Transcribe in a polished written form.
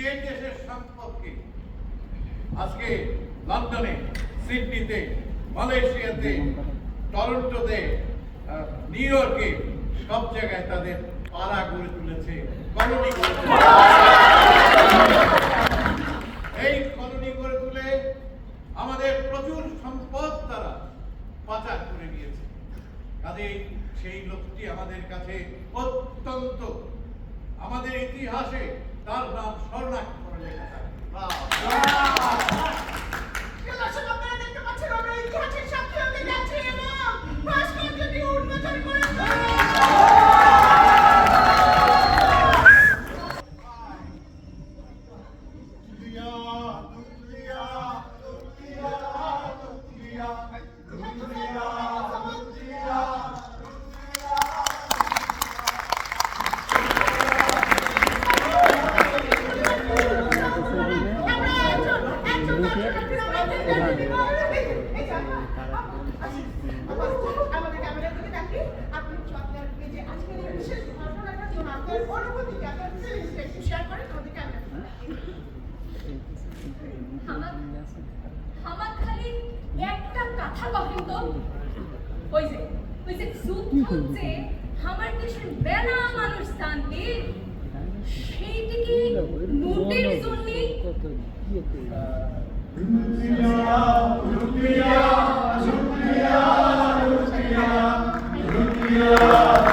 এই দেশের সম্পদকে আজকে লন্ডনে, সিডনিতে, মালয়েশিয়াতে, টরন্টোতে, নিউ ইয়র্কে সব জায়গায় তাদের পাড়া গড়ে তুলেছে, কলোনি গড়ে তুলেছে। এই কলোনি গড়ে তুলে আমাদের প্রচুর সম্পদ তারা পাচার করে নিয়েছে। কাজেই সেই লোকটি আমাদের কাছে অত্যন্ত, আমাদের ইতিহাসে তার নাম স্বর্ণাক্ষরে লেখা থাকে। আমার খালি একটা কথা কহেন তো, ওই যে যুদ্ধ যে আমার দেশের বেলা মানুষ শান্তি সেইটি কি নোটের জন্যে?